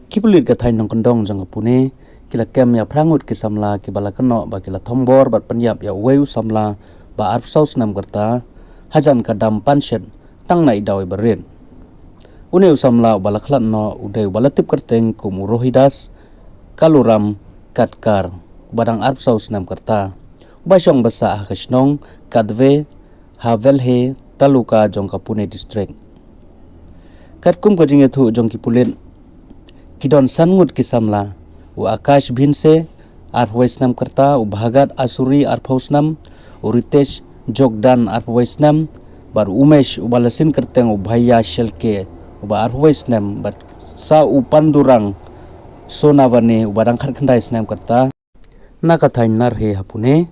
Kipulit ka thain nong kondong jang kapune kila kem ya prangut ki Samla ki bala keno ba kila thombor bat Pyniap ya Uwei Samla ba arpsau Snem karta hajan ka dam panshet tang nai dawi berin une Samla bala khlat no udai bala tip kerteng kum rohidas kaluram katkar badang arpsau Snem karta basong basa hakasnong kadve havelhe taluka jong kapune district katkum ko jinge thu jong kipulit kidon sangut ki Samla u akash bhinse arpwai Snem karta u bhagat asuri arpau Snem u ritesh jogdan arpwai Snem bar umesh u balasin kerteng u bhaiya shelke u ba arpwai Snem bat sa u pandurang sonavane u badang khat khandai Snem karta nakathain narhe hapune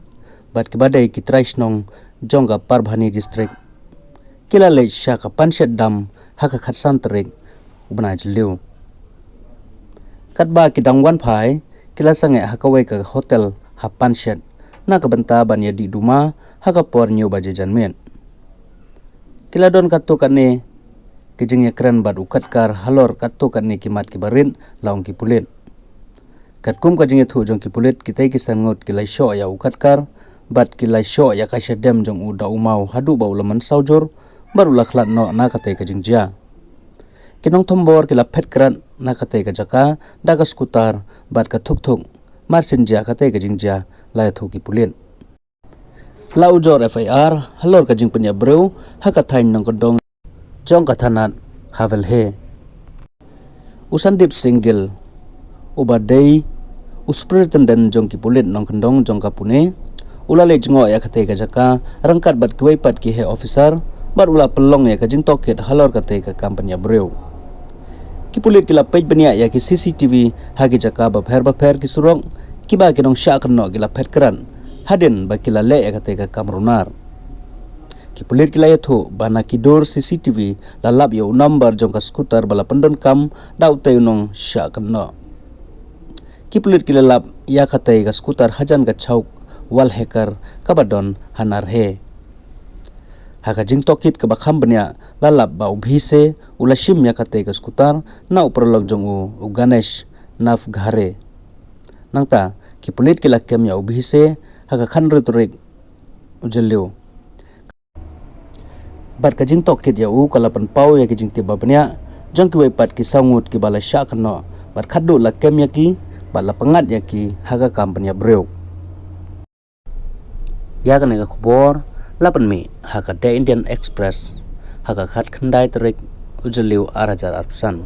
bat kibadai kitraisnong jonga Parbhani district kila le Shah ka panshet dam haka khatsan trek ubna jliu katba kidang wan phai kila sange hakawai ka hotel hapanshet na ka banta banya di duma haka por nyu baje janmen kila don katto kane kijing ekran bad ukatkar halor katto kane kimat kibarin laung kipulit katkum ka jinge thu jong kipulit kitai kisan ngot kilai sho ya ukatkar bad kilai sho ya ka shedem jong u da umau hadu baulaman saujor baru lakhlat no na katai ka jingjia kinong thombor kila phetkran na katai ka jaka daga skutar bad ka thuk thuk marsin ja katai ka jingjia lai thu kipulit laujor FIR halor ka jing Pyniap breu haka thain nong kodong jong ka thanat havel he usandip single ubadei uspreten jong kipulit nong kondong jong kapune ulale jingo ya katai ka jaka rangkat bat kwei pat ki he officer bar ula pelong ya ka jing toket halor katai ka Pyniap breu kipulit kila page bania ya ki CCTV hagi jaka ba pher ki surong kiba kinong Shah kanno kila phetkran haden ba kila le ya katai ka kamrunar kipulit kila yatho bana kidor CCTV lalap yo number jong ka scooter bala pendon kam dau tayunong Shah kanno kipulit kila lap ya katai ka scooter hajan ka chauk wal hacker kabadon hanar he haka jing tokit ka bakham bania lalap ba ubhise ulashim ya katai ka scooter na uprolog jong u Ganesh naf ghare nangta kipulit kila kem ya ubhise haka khanre turik ujelio bar ka jing tokit ya u kalapan pau ya ki jing tiba bania jong ki pat ki sangut ki bala Shah kanno bar khaddu la kem ya ki bala pangat ya ki haka Pyniap breu ya kan ga khubor lapan mi haka The Indian Express haka khat khandai trik ujelio 8,000 arpsan